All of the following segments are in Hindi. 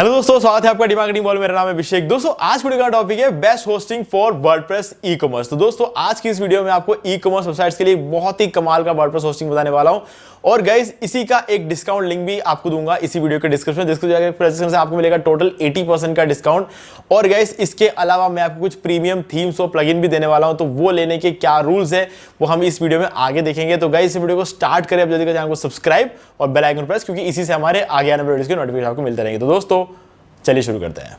हेलो दोस्तों, स्वागत है आपका डी मार्केटिंग बॉल। मेरा नाम है अभिषेक। दोस्तों आज वीडियो का टॉपिक है best hosting for WordPress e commerce. तो दोस्तों आज की इस वीडियो में आपको ई कॉमर्स वेबसाइट्स के लिए बहुत ही कमाल का वर्डप्रेस होस्टिंग बताने वाला हूं। और गाइस इसी का एक डिस्काउंट लिंक भी आपको दूंगा इसी वीडियो के डिस्क्रिप्शन। जिसको जाकर से आपको मिलेगा टोटल 80% का डिस्काउंट। और गाइस इसके अलावा मैं आपको कुछ प्रीमियम थीम्स और प्लगइन भी देने वाला हूं। तो वो लेने के क्या रूल्स है वो हम इस वीडियो में आगे देखेंगे। तो गाइस इस वीडियो को स्टार्ट करें, अब जल्दी चैनल को सब्सक्राइब और बेल आइकन प्रेस, क्योंकि इसी से हमारे आगे आने वाले वीडियोस के नोटिफिकेशन आपको मिलते रहेंगे। तो दोस्तों चलिए शुरू करते हैं।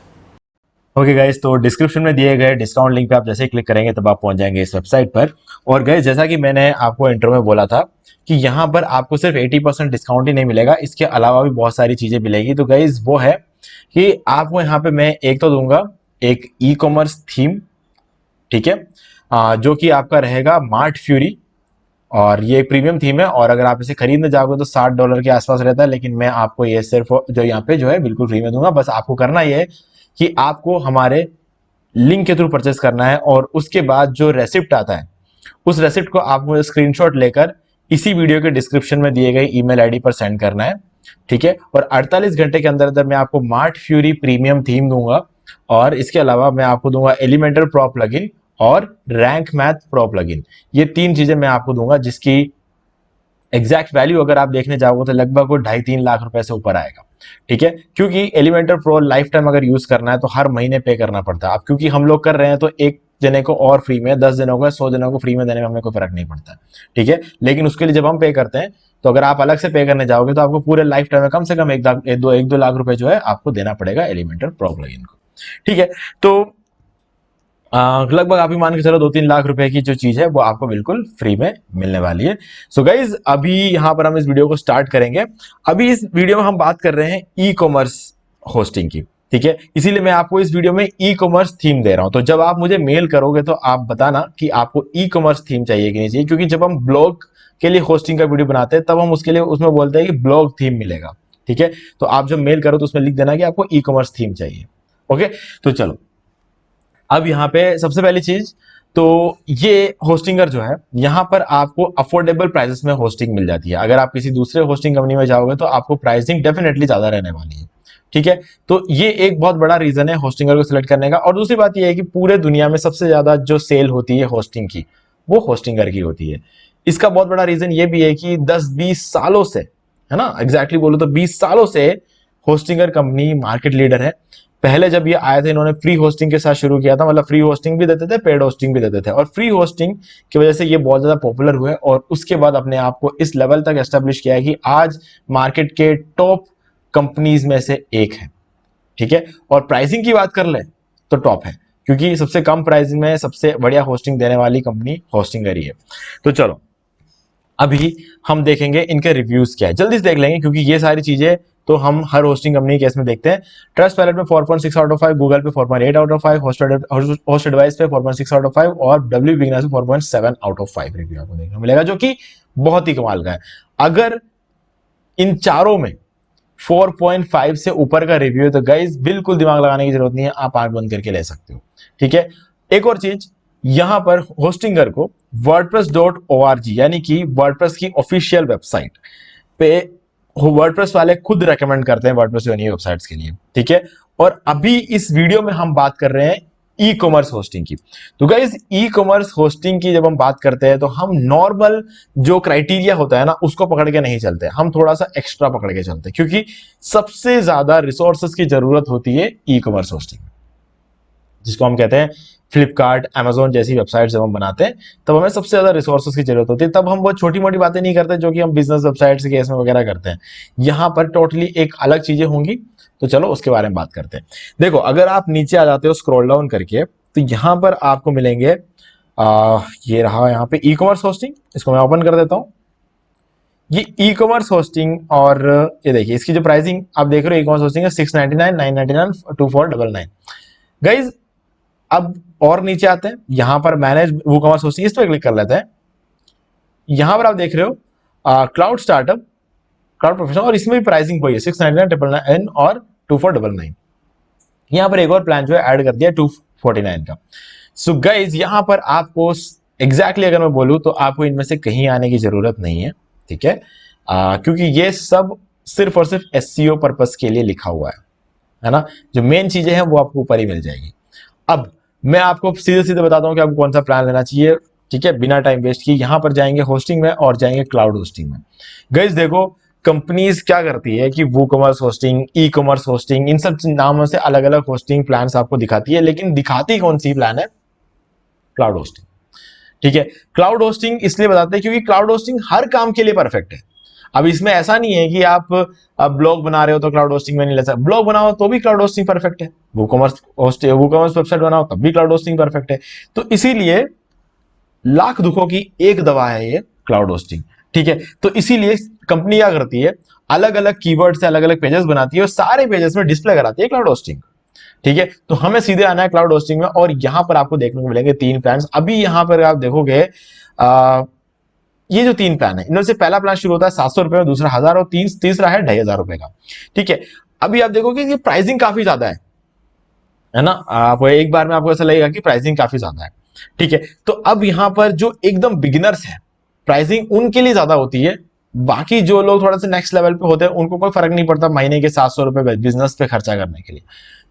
ओके गाइस, तो डिस्क्रिप्शन में दिए गए डिस्काउंट लिंक पे आप जैसे ही क्लिक करेंगे तब आप पहुंच जाएंगे इस वेबसाइट पर। और गाइस जैसा कि मैंने आपको इंट्रो में बोला था कि यहाँ पर आपको सिर्फ 80% डिस्काउंट ही नहीं मिलेगा, इसके अलावा भी बहुत सारी चीजें मिलेगी। तो गाइस वो है कि आपको यहाँ पे मैं एक तो दूंगा एक ई कॉमर्स थीम, ठीक है, जो कि आपका रहेगा मार्ट फ्यूरी। और ये एक प्रीमियम थीम है और अगर आप इसे खरीदने जाओगे तो $60 के आसपास रहता है, लेकिन मैं आपको ये सिर्फ जो यहाँ पे जो है बिल्कुल फ्री में दूंगा। बस आपको करना ये है कि आपको हमारे लिंक के थ्रू परचेस करना है और उसके बाद जो रेसिप्ट आता है उस रेसिप्ट को आपको स्क्रीनशॉट लेकर इसी वीडियो के डिस्क्रिप्शन में दिए गए ईमेल आईडी पर सेंड करना है, ठीक है। और 48 घंटे के अंदर अंदर मैं आपको मार्ट फ्यूरी प्रीमियम थीम दूंगा और इसके अलावा मैं आपको दूंगा एलिमेंटर प्रो प्लगइन और रैंक मैथ प्रो प्लगइन। ये तीन चीजें मैं आपको दूंगा जिसकी एग्जैक्ट वैल्यू अगर आप देखने जाओगे तो लगभग वो 2.5-3 लाख रुपए से ऊपर आएगा, ठीक है। क्योंकि एलिमेंटर प्रो लाइफ टाइम अगर यूज करना है तो हर महीने पे करना पड़ता है। अब क्योंकि हम लोग कर रहे हैं तो एक जने को और फ्री में, 10 जनों को, 100 जनों को फ्री में देने में हमें कोई फर्क नहीं पड़ता, ठीक है। लेकिन उसके लिए जब हम पे करते हैं तो अगर आप अलग से पे करने जाओगे तो आपको पूरे लाइफ टाइम में कम से कम एक दो लाख रुपए जो है आपको देना पड़ेगा एलिमेंटर प्रो प्लगइन को, ठीक है। तो लगभग आप ही मान के चलो 2-3 लाख रुपए की जो चीज है वो आपको बिल्कुल फ्री में मिलने वाली है। सो गाइज अभी यहां पर हम इस वीडियो को स्टार्ट करेंगे। अभी इस वीडियो में हम बात कर रहे हैं ई कॉमर्स होस्टिंग की, ठीक है। इसीलिए मैं आपको इस वीडियो में ई कॉमर्स थीम दे रहा हूं। तो जब आप मुझे मेल करोगे तो आप बताना कि आपको ई कॉमर्स थीम चाहिए कि नहीं चाहिए, क्योंकि जब हम ब्लॉग के लिए होस्टिंग का वीडियो बनाते हैं तब हम उसके लिए उसमें बोलते हैं कि ब्लॉग थीम मिलेगा, ठीक है। तो आप जब मेल करो तो उसमें लिख देना कि आपको ई कॉमर्स थीम चाहिए। ओके, तो चलो अब यहाँ पे सबसे पहली चीज तो ये होस्टिंगर जो है यहाँ पर आपको अफोर्डेबल प्राइसेस में होस्टिंग मिल जाती है। अगर आप किसी दूसरे होस्टिंग कंपनी में जाओगे तो आपको प्राइसिंग डेफिनेटली ज्यादा रहने वाली है, ठीक है। तो ये एक बहुत बड़ा रीजन है होस्टिंगर को सिलेक्ट करने का। और दूसरी बात ये है कि पूरे दुनिया में सबसे ज्यादा जो सेल होती है होस्टिंग की वो होस्टिंगर की होती है। इसका बहुत बड़ा रीजन ये भी है कि 10-20 सालों से, है ना, एग्जैक्टली बोलो तो 20 सालों से होस्टिंगर कंपनी मार्केट लीडर है। पहले जब ये आए थे इन्होंने फ्री होस्टिंग के साथ शुरू किया था, मतलब फ्री होस्टिंग भी देते थे, पेड होस्टिंग भी देते थे। और फ्री होस्टिंग की वजह से ये बहुत ज्यादा पॉपुलर हुए और उसके बाद अपने आप को इस लेवल तक एस्टेब्लिश किया है कि आज मार्केट के टॉप कंपनीज में से एक है, ठीक है। और प्राइसिंग की बात कर ले तो टॉप है, क्योंकि सबसे कम प्राइसिंग में सबसे बढ़िया होस्टिंग देने वाली कंपनी होस्टिंगर ही है। तो चलो अभी हम देखेंगे इनके रिव्यूज क्या है, जल्दी से देख लेंगे क्योंकि ये सारी चीजें तो हम हर होस्टिंग कंपनी केस में देखते हैं। ट्रस्ट वैलेट में 4.6 आउट ऑफ 5, गूगल पे 4.8 आउट ऑफ 5, होस्ट एडवाइस पे 4.6 आउट ऑफ 5 और डब्ल्यू बिगनर्स पे 4.7 आउट ऑफ 5 रिव्यू आपको देखने को मिलेगा, जो कि बहुत ही कमाल का है। अगर इन चारों में 4.5 से ऊपर का रिव्यू है तो गाइज बिल्कुल दिमाग लगाने की जरूरत नहीं है, आप आंख बंद करके ले सकते हो, ठीक है। एक और चीज, यहां पर होस्टिंगर को wordpress.org यानी कि वर्डप्रेस की ऑफिशियल वेबसाइट पे वर्डप्रेस वाले खुद रेकमेंड करते हैं वर्डप्रेस वेबसाइट्स के लिए, ठीक है। और अभी इस वीडियो में हम बात कर रहे हैं ई कॉमर्स होस्टिंग की। तो गाइस ई कॉमर्स होस्टिंग की जब हम बात करते हैं तो हम नॉर्मल जो क्राइटेरिया होता है ना उसको पकड़ के नहीं चलते, हम थोड़ा सा एक्स्ट्रा पकड़ के चलते हैं, क्योंकि सबसे ज्यादा रिसोर्सेज की जरूरत होती है ई कॉमर्स होस्टिंग, जिसको हम कहते हैं फ्लिपकार्ट, अमेजोन जैसी वेबसाइट जब हम बनाते हैं तब हमें सबसे ज्यादा रिसोर्सेज की जरूरत होती है। तब हम वो छोटी मोटी बातें नहीं करते जो कि हम बिजनेस वेबसाइट के केस में वगैरह करते हैं। यहाँ पर टोटली एक अलग चीजें होंगी, तो चलो उसके बारे में बात करते हैं। देखो अगर आप नीचे आ जाते हो स्क्रॉल डाउन करके तो यहाँ पर आपको मिलेंगे ये रहा यहाँ पे ई कॉमर्स होस्टिंग, इसको मैं ओपन कर देता हूँ। ये ई कॉमर्स होस्टिंग और ये देखिए इसकी जो प्राइसिंग आप देख रहे हो, ई कॉमर्स होस्टिंग है 699, 999, 2499। गाइज अब और नीचे आते हैं, यहां पर मैनेज वूकॉमर्स होस्टिंग, इस पर क्लिक कर लेते हैं। यहां पर आप देख रहे हो क्लाउड स्टार्टअप, क्लाउड प्रोफेशनल, और इसमें भी प्राइसिंग वही है 699, 999 और 2499। यहां पर एक और प्लान जो है ऐड कर दिया 249 का। सो गाइज यहां पर आपको एग्जैक्टली अगर मैं बोलूं तो आपको इनमें से कहीं आने की जरूरत नहीं है, ठीक है। क्योंकि ये सब सिर्फ और सिर्फ एसईओ पर्पस के लिए लिखा हुआ है, है ना। जो मेन चीजें हैं वो आपको ऊपर ही मिल जाएगी। अब मैं आपको सीधे सीधे बताता हूँ कि आपको कौन सा प्लान लेना चाहिए, ठीक है, बिना टाइम वेस्ट किए। यहां पर जाएंगे होस्टिंग में और जाएंगे क्लाउड होस्टिंग में। गाइस देखो, कंपनीज क्या करती है कि वो commerce hosting, e commerce hosting, इन सब नामों से अलग अलग होस्टिंग प्लान्स आपको दिखाती है, लेकिन दिखाती कौन सी प्लान है? क्लाउड होस्टिंग, ठीक है। क्लाउड होस्टिंग इसलिए बताते हैं क्योंकि क्लाउड होस्टिंग हर काम के लिए परफेक्ट है। अब इसमें ऐसा नहीं है कि आप ब्लॉग बना रहे हो तो क्लाउड होस्टिंग में नहीं ले सकते, ब्लॉग बनाओ तो भी क्लाउड होस्टिंग परफेक्ट है, वो कॉमर्स वेबसाइट बनाओ तब भी क्लाउड होस्टिंग परफेक्ट है। तो इसीलिए लाख दुखों की एक दवा है ये क्लाउड होस्टिंग, ठीक है। तो इसीलिए कंपनी क्या करती है, अलग अलग कीवर्ड से अलग अलग पेजेस बनाती है और सारे पेजेस में डिस्प्ले कराती है क्लाउड होस्टिंग, ठीक है। तो हमें सीधे आना है क्लाउड होस्टिंग में और यहां पर आपको देखने को मिलेंगे 3 प्लान। अभी यहां पर आप देखोगे ये जो 3 प्लान है, इनमें से पहला प्लान शुरू होता है 700 रुपए में, दूसरा 1000 और तीसरा है 2500 रुपए का, ठीक है। अभी आप देखोगे ये प्राइसिंग काफी ज्यादा है ना। आप एक बार में आपको ऐसा लगेगा कि प्राइसिंग काफी ज्यादा है, ठीक है। तो अब यहां पर जो एकदम बिगिनर्स है, प्राइसिंग उनके लिए ज्यादा होती है। बाकी जो लोग थोड़ा सा नेक्स्ट लेवल पे होते हैं उनको कोई फर्क नहीं पड़ता महीने के 700 रुपए बिजनेस पे खर्चा करने के लिए।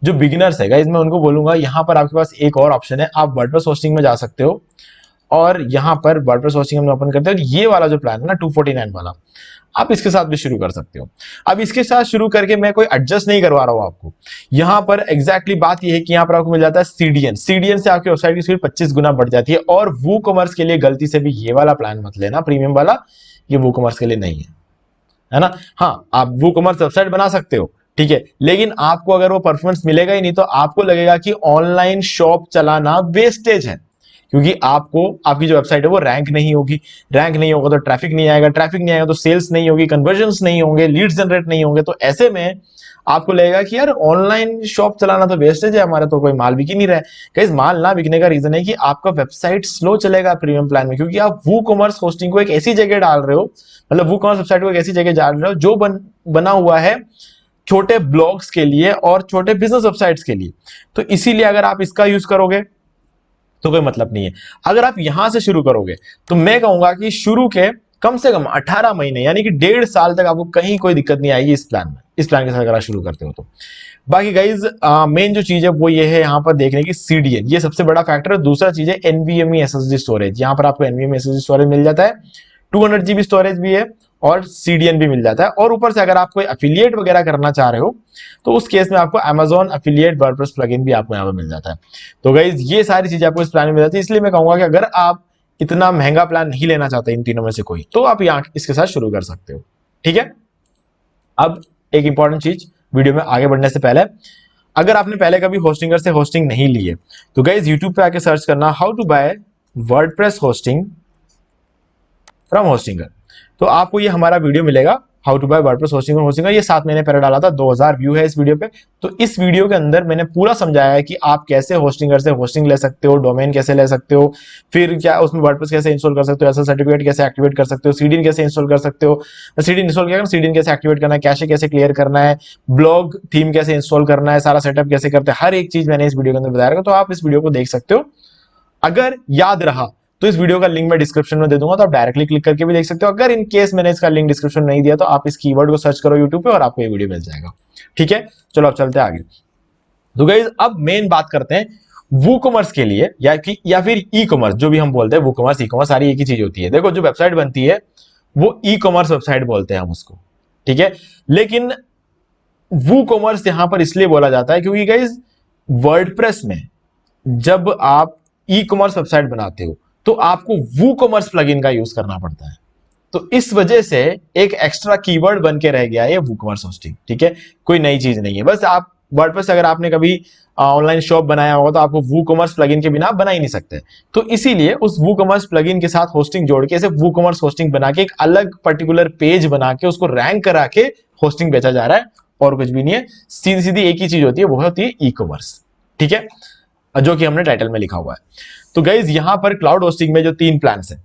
जो बिगिनर्स है गाइस, मैं उनको बोलूंगा यहां पर आपके पास एक और ऑप्शन है, आप वर्डप्रेस होस्टिंग में जा सकते हो और यहां पर वर्डप्रेस होस्टिंग हम ओपन करते हैं। ये वाला जो प्लान है ना 249 वाला, आप इसके साथ भी शुरू कर सकते हो। अब इसके साथ शुरू करके मैं कोई एडजस्ट नहीं करवा रहा हूं आपको। यहां पर एग्जैक्टली बात यह है कि यहां पर आपको मिल जाता है सीडीएन। सीडीएन से आपकी वेबसाइट की स्पीड 25 गुना बढ़ जाती है। और वो कॉमर्स के लिए गलती से भी ये वाला प्लान मत लेना, प्रीमियम वाला, ये वो कॉमर्स के लिए नहीं है ना। हाँ, आप वो कॉमर्स वेबसाइट बना सकते हो, ठीक है, लेकिन आपको अगर वो परफॉर्मेंस मिलेगा ही नहीं तो आपको लगेगा कि ऑनलाइन शॉप चलाना वेस्टेज है, क्योंकि आपको आपकी जो वेबसाइट है वो रैंक नहीं होगी। रैंक नहीं होगा तो ट्रैफिक नहीं आएगा, ट्रैफिक नहीं आएगा तो सेल्स नहीं होगी, कन्वर्जन्स नहीं होंगे, लीड्स जनरेट नहीं होंगे। तो ऐसे में आपको लगेगा कि यार ऑनलाइन शॉप चलाना तो वेस्टेज है, हमारा तो कोई माल बिक ही नहीं रहा है। गाइस, माल ना बिकने का रीजन है कि आपका वेबसाइट स्लो चलेगा प्रीमियम प्लान में, क्योंकि आप वो कॉमर्स होस्टिंग को एक ऐसी जगह डाल रहे हो, मतलब वो कॉमर्स वेबसाइट को एक ऐसी जगह डाल रहे हो जो बना हुआ है छोटे ब्लॉग्स के लिए और छोटे बिजनेस वेबसाइट्स के लिए। तो इसीलिए अगर आप इसका यूज करोगे तो कोई मतलब नहीं है। अगर आप यहां से शुरू करोगे तो मैं कहूंगा कि शुरू के कम से कम 18 महीने यानी कि 1.5 साल तक आपको कहीं कोई दिक्कत नहीं आएगी इस प्लान में, इस प्लान के साथ अगर आप शुरू करते हो तो। बाकी गाइज मेन जो चीज है वो ये है यहां पर देखने की सीडीएन, ये सबसे बड़ा फैक्टर है। दूसरा चीज है एनवीएमई एसएसडी स्टोरेज, यहां पर आपको एनवीएमई एसएसडी स्टोरेज मिल जाता है, 200 जीबी स्टोरेज भी है और सीडीएन भी मिल जाता है। और ऊपर से अगर आप कोई एफिलिएट वगैरह करना चाह रहे हो तो उस केस में आपको Amazon एफिलिएट वर्डप्रेस प्लगइन भी आपको यहाँ पर मिल जाता है। तो गाइज ये सारी चीजें आपको इस प्लान में मिल जाती है। इसलिए मैं कहूंगा कि अगर आप इतना महंगा प्लान नहीं लेना चाहते इन तीनों में से कोई, तो आप यहाँ इसके साथ शुरू कर सकते हो, ठीक है। अब एक इंपॉर्टेंट चीज वीडियो में आगे बढ़ने से पहले, अगर आपने पहले कभी होस्टिंगर से होस्टिंग नहीं ली है तो गाइज यूट्यूब पे आके सर्च करना how to buy WordPress hosting from Hostinger, तो आपको ये हमारा वीडियो मिलेगा, how to buy WordPress Hostinger. ये 7 महीने पहले डाला था, 2000 व्यू है इस वीडियो पे। तो इस वीडियो के अंदर मैंने पूरा समझाया है कि आप कैसे होस्टिंगर से होस्टिंग ले सकते हो, डोमेन कैसे ले सकते हो, फिर क्या उसमें वर्डप्रेस कैसे इंस्टॉल कर सकते हो, एसएसएल सर्टिफिकेट कैसे एक्टिवेट कर सकते हो, सीडीएन कैसे इंस्टॉल कर सकते हो, सीडीएन इंस्टॉल किया, सीडीएन कैसे एक्टिवेट करना है, कैशे कैसे क्लियर करना है, ब्लॉग थीम कैसे इंस्टॉल करना है, सारा सेटअप कैसे करते हैं, हर एक चीज मैंने इस वीडियो के अंदर बताया। तो आप इस वीडियो को देख सकते हो। अगर याद रहा तो इस वीडियो का लिंक मैं डिस्क्रिप्शन में दे दूंगा, तो आप डायरेक्टली क्लिक करके भी देख सकते हो। अगर इन केस मैंने इसका लिंक डिस्क्रिप्शन नहीं दिया तो आप इस कीवर्ड को सर्च करो यूट्यूब पे और आपको ये वीडियो मिल जाएगा, ठीक है। चलो अब चलते हैं आगे। तो गाइस अब मेन बात करते हैं वो कॉमर्स के लिए या फिर ई कॉमर्स, जो भी हम बोलते हैं वो कॉमर्स ई कॉमर्स सारी एक ही चीज होती है। देखो जो वेबसाइट बनती है वो ई कॉमर्स वेबसाइट बोलते हैं हम उसको, ठीक है। लेकिन वो कॉमर्स यहां पर इसलिए बोला जाता है क्योंकि गाइस वर्डप्रेस में जब आप ई कॉमर्स वेबसाइट बनाते हो तो आपको वो कॉमर्स प्लगइन का यूज करना पड़ता है। तो इस वजह से एक एक्स्ट्रा कीवर्ड बन के रह गया है वूकॉमर्स होस्टिंग, ठीक है। कोई नई चीज नहीं है, बस आप वर्डप्रेस अगर आपने कभी ऑनलाइन शॉप बनाया होगा तो आपको वूकॉमर्स प्लगइन के बिना आप बना ही नहीं सकते। तो इसीलिए उस वूकॉमर्स प्लगइन के साथ होस्टिंग जोड़ के, ऐसे वूकॉमर्स होस्टिंग बना के एक अलग पर्टिकुलर पेज बना के उसको रैंक करा के होस्टिंग बेचा जा रहा है, और कुछ भी नहीं है। सीधी सीधी एक ही चीज होती है, वो होती है ई कॉमर्स, ठीक है, जो कि हमने टाइटल में लिखा हुआ है। तो गाइज यहां पर क्लाउड होस्टिंग में जो 3 प्लान्स हैं,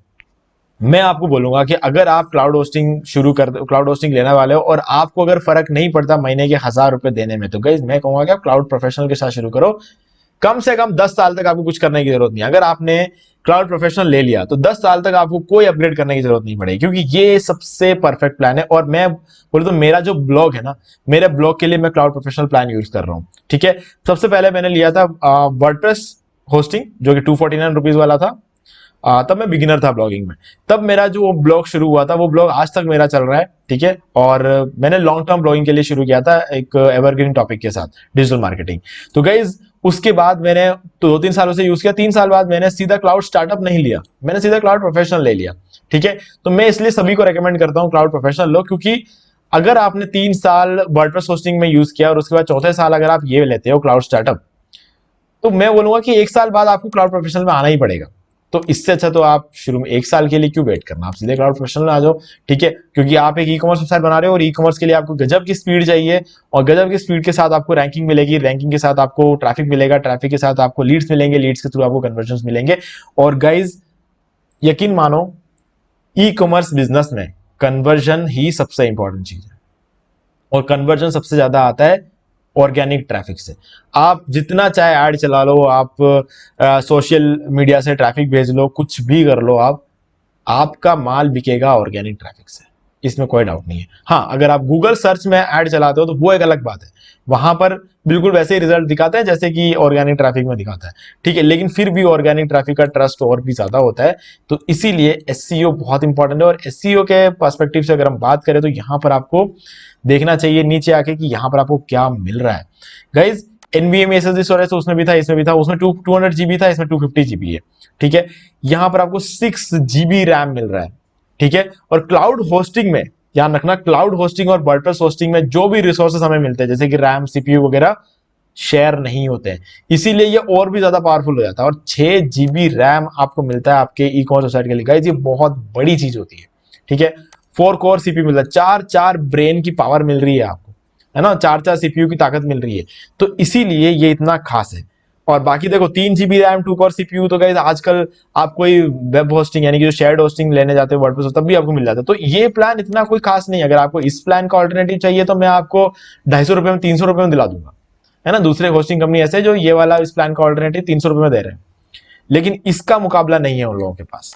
मैं आपको बोलूंगा कि अगर आप क्लाउड होस्टिंग लेने वाले हो और आपको अगर फर्क नहीं पड़ता महीने के 1000 रुपए देने में, तो गाइज मैं कहूंगा कि आप क्लाउड प्रोफेशनल के साथ शुरू करो। कम से कम 10 साल तक आपको कुछ करने की जरूरत नहीं। अगर आपने क्लाउड प्रोफेशनल ले लिया तो 10 साल तक आपको कोई अपग्रेड करने की जरूरत नहीं पड़ेगी, क्योंकि ये सबसे परफेक्ट प्लान है। और मैं बोलूं तो मेरा जो ब्लॉग है ना, मेरे ब्लॉग के लिए मैं क्लाउड प्रोफेशनल प्लान यूज कर रहा हूं। ठीक है, सबसे पहले मैंने लिया था वर्डप्रेस होस्टिंग जो कि 249 रुपीज वाला था। तब मैं बिगिनर था ब्लॉगिंग में। तब मेरा जो ब्लॉग शुरू हुआ था वो ब्लॉग आज तक मेरा चल रहा है। ठीक है, और मैंने लॉन्ग टर्म ब्लॉगिंग के लिए शुरू किया था एक एवरग्रीन टॉपिक के साथ, डिजिटल मार्केटिंग। तो गाइज उसके बाद मैंने तो 2-3 सालों से यूज किया। 3 साल बाद मैंने सीधा क्लाउड स्टार्टअप नहीं लिया, मैंने सीधा क्लाउड प्रोफेशनल ले लिया। ठीक है, तो मैं इसलिए सभी को रेकमेंड करता हूं क्लाउड प्रोफेशनल लो, क्योंकि अगर आपने 3 साल वर्डप्रेस होस्टिंग में यूज किया और उसके बाद चौथे साल अगर आप ये लेते हो क्लाउड स्टार्टअप, तो मैं बोलूंगा कि 1 साल बाद आपको क्लाउड प्रोफेशनल में आना ही पड़ेगा। तो इससे अच्छा तो आप शुरू में 1 साल के लिए क्यों वेट करना, आप सीधे क्लाउड प्रोफेशनल में आ जाओ। ठीक है, क्योंकि आप एक ई कॉमर्स वेबसाइट बना रहे हो और ई कॉमर्स के लिए आपको गजब की स्पीड चाहिए, और गजब की स्पीड के साथ आपको रैंकिंग मिलेगी, रैंकिंग के साथ आपको ट्रैफिक मिलेगा, ट्रैफिक के साथ आपको लीड्स मिलेंगे, लीड्स के थ्रू आपको कन्वर्जन मिलेंगे। और गाइज यकीन मानो, ई कॉमर्स बिजनेस में कन्वर्जन ही सबसे इंपॉर्टेंट चीज है, और कन्वर्जन सबसे ज्यादा आता है ऑर्गेनिक ट्रैफिक से। आप जितना चाहे ऐड चला लो, आप सोशल मीडिया से ट्रैफिक भेज लो, कुछ भी कर लो, आपका माल बिकेगा ऑर्गेनिक ट्रैफिक से, इसमें कोई डाउट नहीं है। हाँ, अगर आप गूगल सर्च में ऐड चलाते हो तो वो एक अलग बात है, वहां पर बिल्कुल वैसे ही रिजल्ट दिखाते हैं जैसे कि ऑर्गेनिक ट्रैफिक में दिखाता है। ठीक है, लेकिन फिर भी ऑर्गेनिक ट्रैफिक का ट्रस्ट और भी ज्यादा होता है। तो इसीलिए एसईओ बहुत इंपॉर्टेंट है। और एसईओ के पर्सपेक्टिव से अगर हम बात करें तो यहां पर आपको देखना चाहिए नीचे आके कि यहां पर आपको क्या मिल रहा है। गाइज एनवीएम एसएसडी स्टोरेज तो उसमें भी था, इसमें भी था, उसमें 200 जीबी था, इसमें 250 जीबी है। ठीक है, यहां पर आपको 6 जीबी रैम मिल रहा है। ठीक है, और क्लाउड होस्टिंग में ध्यान रखना, क्लाउड होस्टिंग और वर्डप्रेस होस्टिंग में जो भी रिसोर्सेस हमें मिलते हैं जैसे कि रैम, सीपीयू वगैरह, शेयर नहीं होते हैं, इसीलिए ये और भी ज्यादा पावरफुल हो जाता है। और 6 जीबी रैम आपको मिलता है आपके ई कॉमर्स वेबसाइट के लिए। गाइस ये बहुत बड़ी चीज होती है। ठीक है, 4 कोर सीपीयू मिलता है, 4 ब्रेन की पावर मिल रही है आपको, है ना, 4 सीपीयू की ताकत मिल रही है। तो इसीलिए ये इतना खास है। और बाकी देखो 3 जीबी रैम, 2 कोर सीपीयू, तो गाइस आजकल आप कोई वेब होस्टिंग यानी कि जो शेयर्ड होस्टिंग लेने जाते हो वर्डप्रेस, तब भी आपको मिल जाता है। तो ये प्लान इतना कोई खास नहीं है। अगर आपको इस प्लान का ऑल्टरनेटिव चाहिए तो मैं आपको 250 रुपए में, 300 रुपए में दिला दूंगा, है ना। दूसरे होस्टिंग कंपनी ऐसे जो ये वाला इस प्लान का ऑल्टरनेटिव 300 रुपए में दे रहे हैं, लेकिन इसका मुकाबला नहीं है उन लोगों के पास।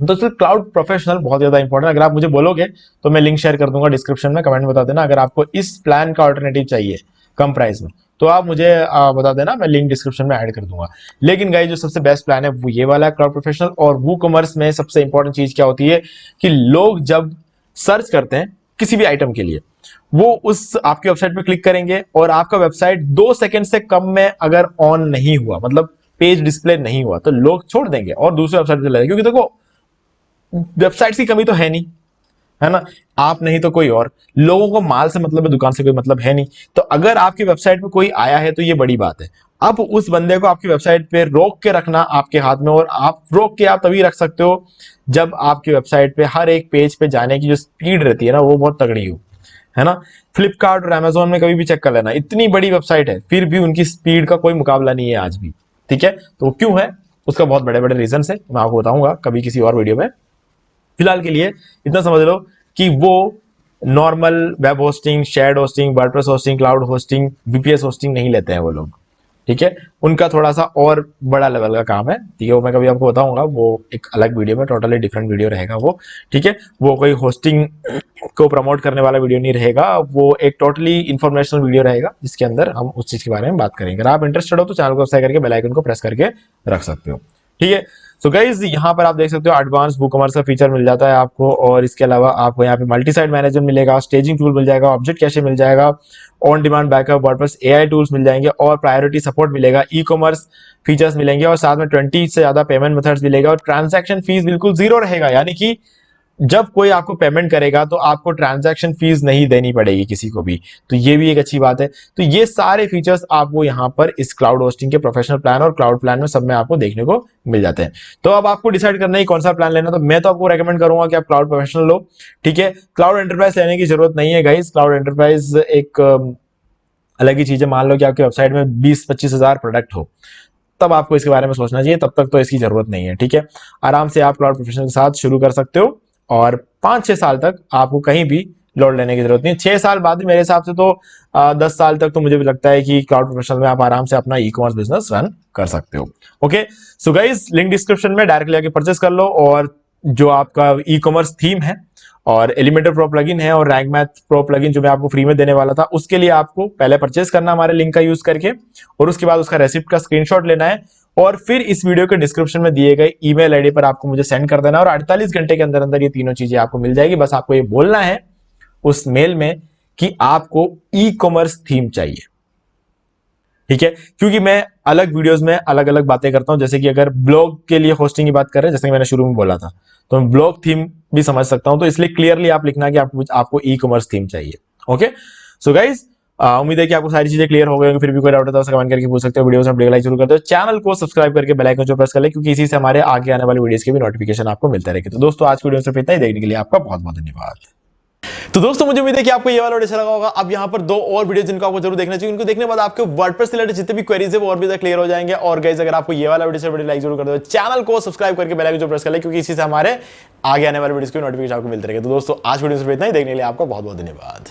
तो सिर्फ क्लाउड प्रोफेशनल बहुत ज्यादा इंपॉर्टेंट। अगर आप मुझे बोलोगे तो मैं लिंक शेयर कर दूंगा डिस्क्रिप्शन में, कमेंट में बता देना। अगर आपको इस प्लान का ऑल्टरनेटिव चाहिए कम प्राइस में तो आप मुझे बता देना, मैं लिंक डिस्क्रिप्शन में ऐड कर दूंगा। लेकिन गाइस जो सबसे बेस्ट प्लान है वो ये वाला है क्लाउड प्रोफेशनल। और वो कॉमर्स में सबसे इंपॉर्टेंट चीज क्या होती है कि लोग जब सर्च करते हैं किसी भी आइटम के लिए, वो उस आपकी वेबसाइट पे क्लिक करेंगे और आपका वेबसाइट 2 सेकंड से कम में अगर ऑन नहीं हुआ, मतलब पेज डिस्प्ले नहीं हुआ, तो लोग छोड़ देंगे और दूसरे वेबसाइट पे चले जाएंगे। क्योंकि देखो वेबसाइट की कमी तो है नहीं, है ना, आप नहीं तो कोई और, लोगों को माल से मतलब है, दुकान से कोई मतलब है नहीं। तो अगर आपकी वेबसाइट पे कोई आया है तो ये बड़ी बात है। अब उस बंदे को आपकी वेबसाइट पे रोक के रखना आपके हाथ में, और आप रोक के आप तभी रख सकते हो जब आपकी वेबसाइट पे हर एक पेज पे जाने की जो स्पीड रहती है ना वो बहुत तगड़ी हो, है ना। फ्लिपकार्ट और अमेजोन में कभी भी चेक कर लेना, इतनी बड़ी वेबसाइट है फिर भी उनकी स्पीड का कोई मुकाबला नहीं है आज भी। ठीक है, तो क्यों है उसका बहुत बड़े बड़े रीजन है, मैं आपको बताऊंगा कभी किसी और वीडियो में। फिलहाल के लिए इतना समझ लो कि वो normal web hosting, shared hosting, WordPress hosting, cloud hosting, VPS hosting नहीं लेते हैं वो लोग। ठीक है, उनका थोड़ा सा और बड़ा लेवल का काम है। ठीक है, वो मैं कभी आपको बताऊंगा, वो एक अलग वीडियो में, टोटली डिफरेंट वीडियो रहेगा वो। ठीक है, वो कोई होस्टिंग को प्रमोट करने वाला वीडियो नहीं रहेगा, वो एक टोटली इंफॉर्मेशनल वीडियो रहेगा जिसके अंदर हम उस चीज के बारे में बात करेंगे। अगर आप इंटरेस्टेड हो तो चैनल को सब्सक्राइब करके बेल आइकन को प्रेस करके रख सकते हो। ठीक है, सो गाइज यहाँ पर आप देख सकते हो एडवांस वूकॉमर्स का फीचर मिल जाता है आपको, और इसके अलावा आपको यहाँ पे मल्टी साइट मैनेजर मिलेगा, स्टेजिंग टूल मिल जाएगा, ऑब्जेक्ट कैशे मिल जाएगा, on demand backup, WordPress AI tools मिल जाएंगे, और प्रायोरिटी सपोर्ट मिलेगा, ई कॉमर्स फीचर्स मिलेंगे, और साथ में 20 से ज्यादा पेमेंट मेथड्स मिलेगा, और ट्रांजैक्शन फीस बिल्कुल 0 रहेगा। यानी कि जब कोई आपको पेमेंट करेगा तो आपको ट्रांजैक्शन फीस नहीं देनी पड़ेगी किसी को भी, तो ये भी एक अच्छी बात है। तो ये सारे फीचर्स आपको यहाँ पर इस क्लाउड होस्टिंग के प्रोफेशनल प्लान और क्लाउड प्लान में सब में आपको देखने को मिल जाते हैं। तो अब आपको डिसाइड करना है कौन सा प्लान लेना, तो मैं तो आपको रेकमेंड करूंगा कि आप क्लाउड प्रोफेशनल लो। ठीक है, क्लाउड एंटरप्राइज लेने की जरूरत नहीं है गाइस। क्लाउड एंटरप्राइज एक अलग ही चीज है। मान लो कि आपकी वेबसाइट में 20-25 हजार प्रोडक्ट हो, तब आपको इसके बारे में सोचना चाहिए, तब तक तो इसकी जरूरत नहीं है। ठीक है, आराम से आप क्लाउड प्रोफेशनल के साथ शुरू कर सकते हो और 5-6 साल तक आपको कहीं भी लोड लेने की जरूरत नहीं। 6 साल बाद मेरे हिसाब से तो 10 साल तक तो मुझे भी लगता है कि क्लाउड प्रोफेशनल में आप आराम से अपना ई कॉमर्स बिजनेस रन कर सकते हो। Okay, so guys link description में डायरेक्टली आके परचेस कर लो। और जो आपका ई कॉमर्स थीम है और एलिमेंटर प्रो प्लगइन है और रैंक मैथ प्रो प्लगइन जो मैं आपको फ्री में देने वाला था, उसके लिए आपको पहले परचेस करना हमारे लिंक का यूज करके, और उसके बाद उसका रेसिप्ट का स्क्रीनशॉट लेना है और फिर इस वीडियो के डिस्क्रिप्शन में दिए गए ईमेल आईडी पर आपको मुझे सेंड कर देना, और 48 घंटे के अंदर अंदर ये तीनों चीजें आपको मिल जाएगी। बस आपको ये बोलना है उस मेल में कि आपको ई कॉमर्स थीम चाहिए, ठीक है। क्योंकि मैं अलग वीडियोस में अलग अलग बातें करता हूं, जैसे कि अगर ब्लॉग के लिए होस्टिंग की बात कर रहे हैं, जैसे कि मैंने शुरू में बोला था, तो मैं ब्लॉग थीम भी समझ सकता हूं। तो इसलिए क्लियरली आप लिखना कि आपको ई कॉमर्स थीम चाहिए। ओके, सो गाइज उम्मीद है कि आपको सारी चीजें क्लियर हो गई होंगी। फिर भी कोई डाउट है तो कमेंट करके पूछ सकते हो। वीडियो में लाइक जरूर कर दो, चैनल को सब्सक्राइब करके बेल आइकन जो प्रेस कर ले, क्योंकि इसी से हमारे आगे आने वाली वीडियोस के भी नोटिफिकेशन आपको मिलते रहेंगे। तो दोस्तों आज की वीडियो सिर्फ इतना ही, देखने के लिए आपका बहुत बहुत धन्यवाद। तो दोस्तों मुझे उम्मीद है कि आपको ये वाला वीडियो अच्छा लगा होगा। अब यहाँ पर 2 और वीडियो जिनको आपको जरूर देखना चाहिए, उनको देखने के बाद आपके वर्डप्रेस से रिलेटेड जितने भी क्वेरीज है वो और भी ज्यादा क्लियर हो जाएंगे। और गाइस अगर आपको ये वाला वीडियो लाइक जरूर कर दो, चैनल को सब्सक्राइब करके बेल आइकन जो प्रेस कर ले, क्योंकि इसी से हमारे आगे आने वाले वीडियोस के नोटिफिकेशन आपको मिलते रहेंगे। तो दोस्तों आज वीडियो सिर्फ इतना ही, देखने के लिए आपका बहुत बहुत धन्यवाद।